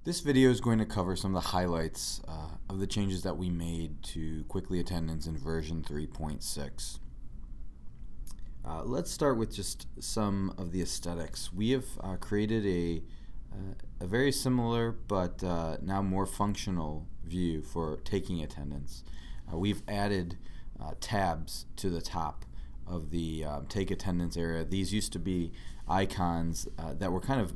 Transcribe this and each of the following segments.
This video is going to cover some of the highlights of the changes that we made to Qwickly Attendance in version 3.6. Let's start with just some of the aesthetics. We have created a very similar but now more functional view for taking attendance. We've added tabs to the top of the take attendance area. These used to be icons that were kind of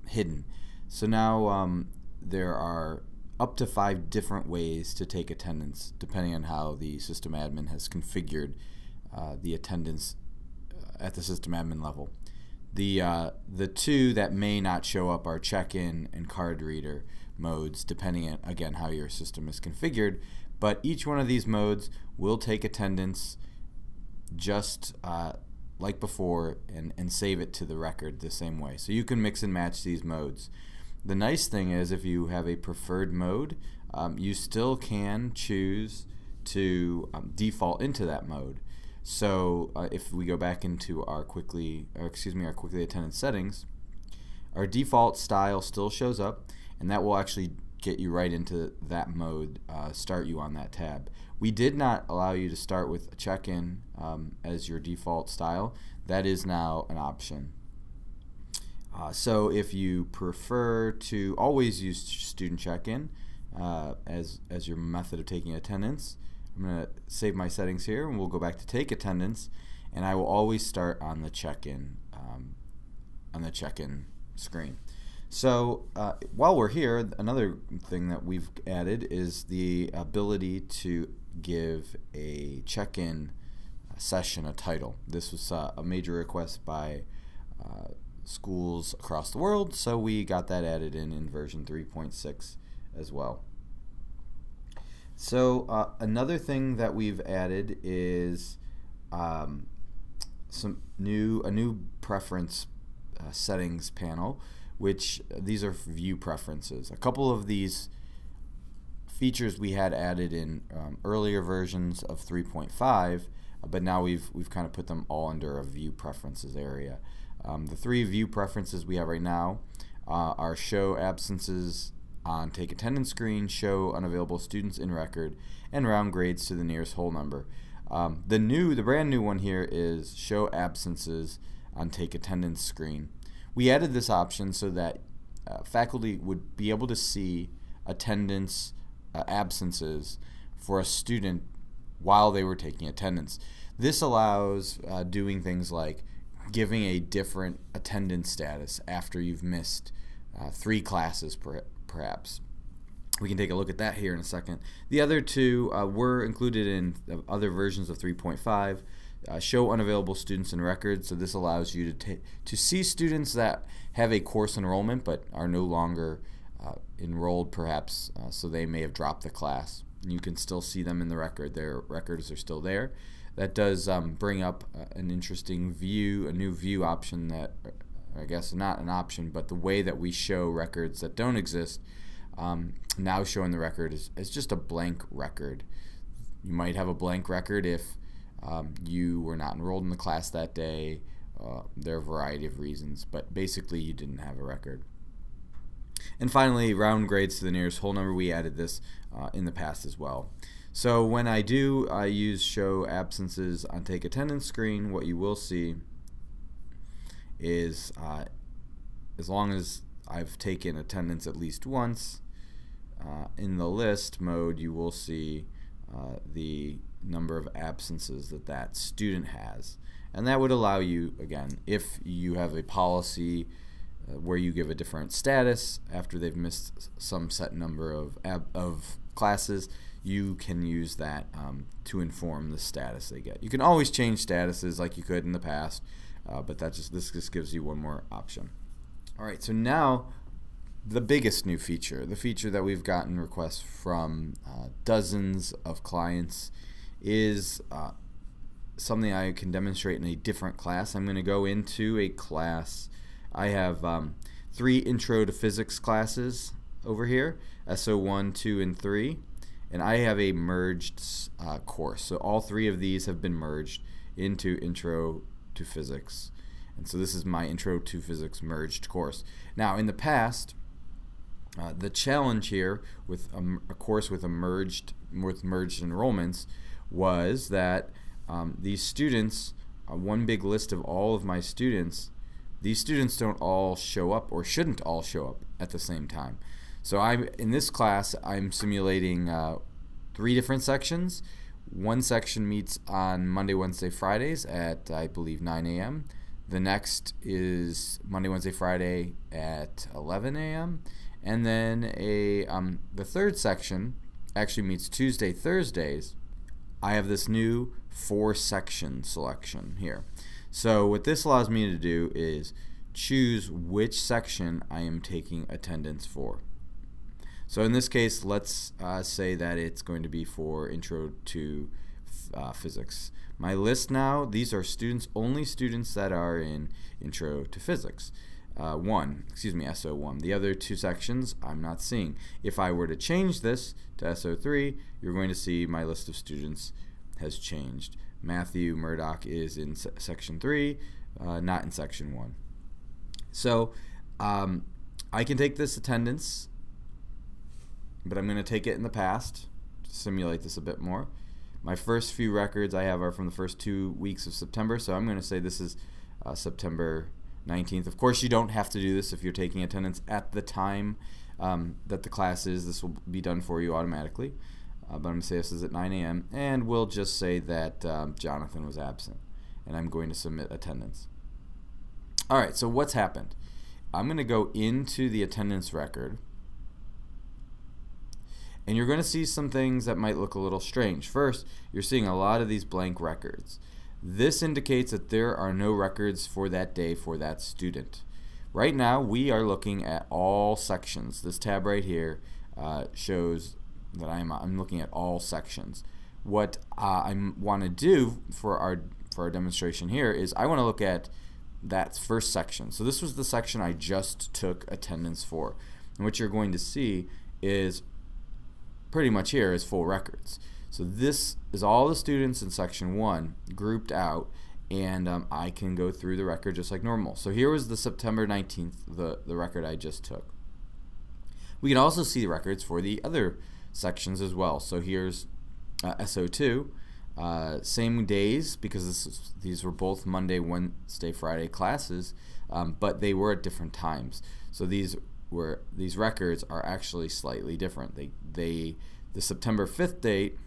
hidden. So now there are up to 5 different ways to take attendance, depending on how the system admin has configured the attendance at the system admin level. The two that may not show up are check-in and card reader modes, depending on, again, how your system is configured. But each one of these modes will take attendance just like before and save it to the record the same way. So you can mix and match these modes. The nice thing is, if you have a preferred mode, you still can choose to default into that mode. So if we go back into our Qwickly Attendance settings, our default style still shows up, and that will actually get you right into that mode, start you on that tab. We did not allow you to start with a check-in as your default style. That is now an option. So if you prefer to always use student check-in as your method of taking attendance, I'm going to save my settings here, and we'll go back to take attendance, and I will always start on the check-in screen. So while we're here, another thing that we've added is the ability to give a check-in session a title. This was a major request by schools across the world, so we got that added in version 3.6 as well. So another thing that we've added is a new preference settings panel, which these are view preferences. A couple of these features we had added in earlier versions of 3.5, but now we've kind of put them all under a view preferences area. The 3 view preferences we have right now are show absences on take attendance screen, show unavailable students in record, and round grades to the nearest whole number. The brand new one here is show absences on take attendance screen. We added this option so that faculty would be able to see attendance absences for a student while they were taking attendance. This allows doing things like giving a different attendance status after you've missed 3 classes perhaps. We can take a look at that here in a second. The other 2 were included in other versions of 3.5. Show unavailable students in records, so this allows you to see students that have a course enrollment but are no longer enrolled perhaps, so they may have dropped the class. You can still see them in the record. Their records are still there. That does bring up an interesting view, a new view option that, I guess not an option, but the way that we show records that don't exist, now showing the record is just a blank record. You might have a blank record if you were not enrolled in the class that day. There are a variety of reasons, but basically you didn't have a record. And finally, round grades to the nearest whole number. We added this in the past as well. So when I do use show absences on take attendance screen, what you will see is as long as I've taken attendance at least once, in the list mode you will see the number of absences that student has. And that would allow you, again, if you have a policy where you give a different status after they've missed some set number of classes, you can use that to inform the status they get. You can always change statuses like you could in the past, but this just gives you one more option. Alright, so now the biggest new feature, the feature that we've gotten requests from dozens of clients, is something I can demonstrate in a different class. I'm going to go into a class. I have 3 Intro to Physics classes over here, SO1, 2, and 3, and I have a merged course. So all 3 of these have been merged into Intro to Physics. And so this is my Intro to Physics merged course. Now, in the past, The challenge here with a course with merged enrollments was that these students, one big list of all of my students, these students don't all show up or shouldn't all show up at the same time. So in this class, I'm simulating 3 different sections. One section meets on Monday, Wednesday, Fridays at, I believe, 9 a.m. The next is Monday, Wednesday, Friday at 11 a.m. And then the third section actually meets Tuesday, Thursdays. I have this new 4-section selection here. So what this allows me to do is choose which section I am taking attendance for. So in this case, let's say that it's going to be for Intro to Physics. My list now, these are only students that are in Intro to Physics. SO1. The other 2 sections I'm not seeing. If I were to change this to SO3, you're going to see my list of students has changed. Matthew Murdoch is in section 3, not in section 1. So I can take this attendance, but I'm going to take it in the past to simulate this a bit more. My first few records I have are from the first 2 weeks of September, so I'm going to say this is September 19th. Of course, you don't have to do this if you're taking attendance at the time that the class is. This will be done for you automatically. But I'm going to say this is at 9 a.m. and we'll just say that Jonathan was absent, and I'm going to submit attendance. All right, so what's happened? I'm going to go into the attendance record, and you're going to see some things that might look a little strange. First, you're seeing a lot of these blank records. This indicates that there are no records for that day for that student. Right now, we are looking at all sections. This tab right here shows that I'm looking at all sections. What I want to do for our demonstration here is I want to look at that first section. So this was the section I just took attendance for. And what you're going to see is pretty much here is full records. So this is all the students in section 1 grouped out, and I can go through the record just like normal. So here was the September 19th, the record I just took. We can also see the records for the other sections as well. So here's SO2, same days, because these were both Monday, Wednesday, Friday classes, but they were at different times. So these records are actually slightly different. The September 5th date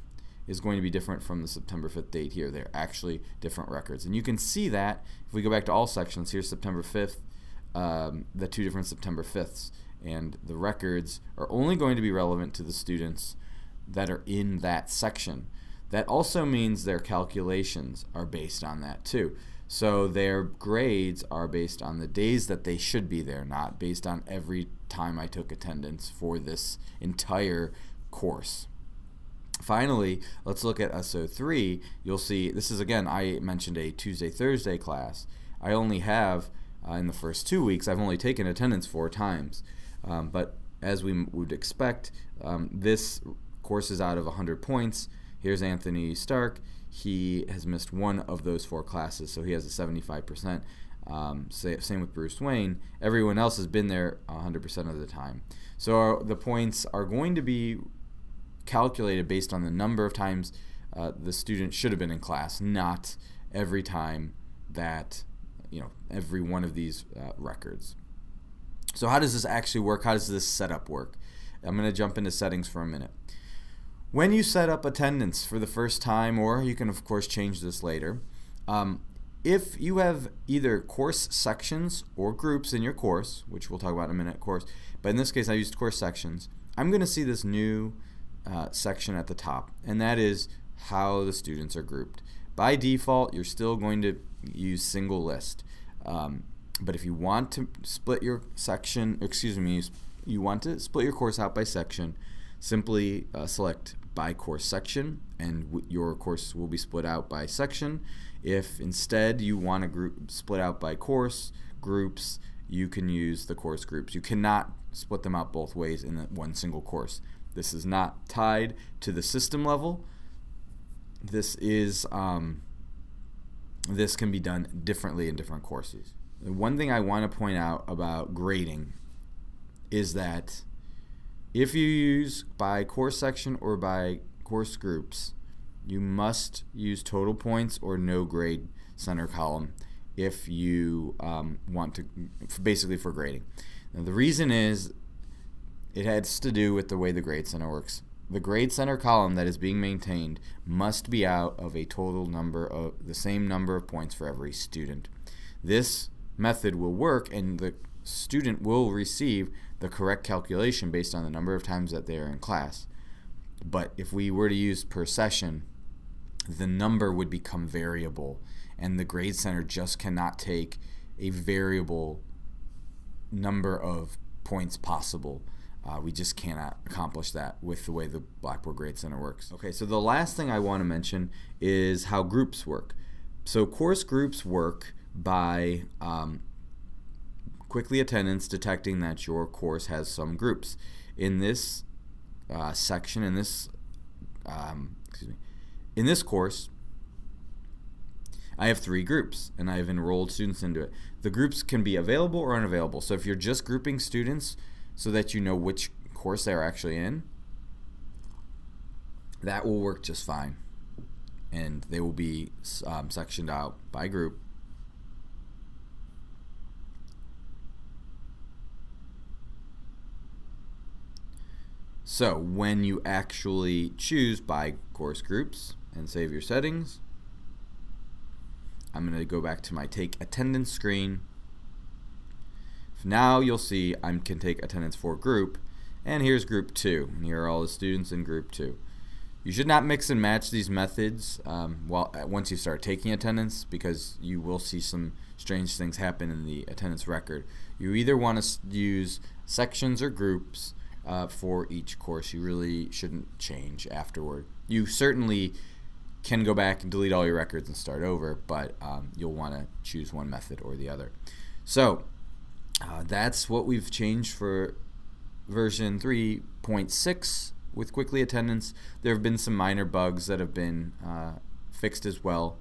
is going to be different from the September 5th date here. They're actually different records. And you can see that if we go back to all sections. Here's September 5th, the 2 different September 5ths. And the records are only going to be relevant to the students that are in that section. That also means their calculations are based on that too. So their grades are based on the days that they should be there, not based on every time I took attendance for this entire course. Finally, let's look at SO3. You'll see, this is again, I mentioned a Tuesday, Thursday class. I only have, in the first 2 weeks, I've only taken attendance 4 times. But as we would expect, this course is out of 100 points. Here's Anthony Stark. He has missed 1 of those 4 classes, so he has a 75%. Same with Bruce Wayne. Everyone else has been there 100% of the time. So the points are going to be calculated based on the number of times the student should have been in class, not every time that, every one of these records. So how does this actually work? How does this setup work? I'm going to jump into settings for a minute. When you set up attendance for the first time, or you can of course change this later, if you have either course sections or groups in your course, which we'll talk about in a minute, course, but in this case I used course sections, I'm going to see this new section at the top, and that is how the students are grouped. By default, you're still going to use single list. But if you want to split your you want to split your course out by section, simply select by course section, and your course will be split out by section. If instead you want to split out by course groups, you can use the course groups. You cannot split them out both ways in one single course. This is not tied to the system level. This can be done differently in different courses. One thing I want to point out about grading is that If you use by course section or by course groups, you must use total points or no grade center column if you want to, basically for grading. Now, the reason is it has to do with the way the grade center works. The grade center column that is being maintained must be out of a total number of the same number of points for every student. This method will work, and the student will receive the correct calculation based on the number of times that they are in class. But if we were to use per session, the number would become variable, and the grade center just cannot take a variable number of points possible. We just cannot accomplish that with the way the Blackboard Grade Center works. Okay, so the last thing I want to mention is how groups work. So course groups work by Qwickly Attendance detecting that your course has some groups. In this section, in this course, I have 3 groups, and I have enrolled students into it. The groups can be available or unavailable. So if you're just grouping students so that you know which course they're actually in, that will work just fine. And they will be sectioned out by group. So when you actually choose by course groups and save your settings, I'm going to go back to my take attendance screen. Now you'll see I can take attendance for group, and here's group 2, and here are all the students in group 2. You should not mix and match these methods once you start taking attendance, because you will see some strange things happen in the attendance record. You either want to use sections or groups for each course. You really shouldn't change afterward. You certainly can go back and delete all your records and start over, but you'll want to choose one method or the other. So that's what we've changed for version 3.6 with Qwickly Attendance. There have been some minor bugs that have been fixed as well.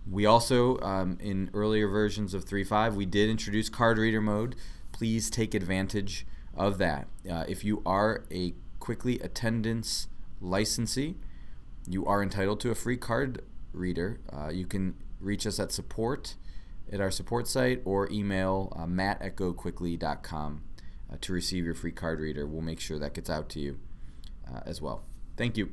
We also, in earlier versions of 3.5, we did introduce card reader mode. Please take advantage of that. If you are a Qwickly Attendance licensee, you are entitled to a free card reader. You can reach us at support at our support site, or email matt@goquickly.com to receive your free card reader. We'll make sure that gets out to you as well. Thank you.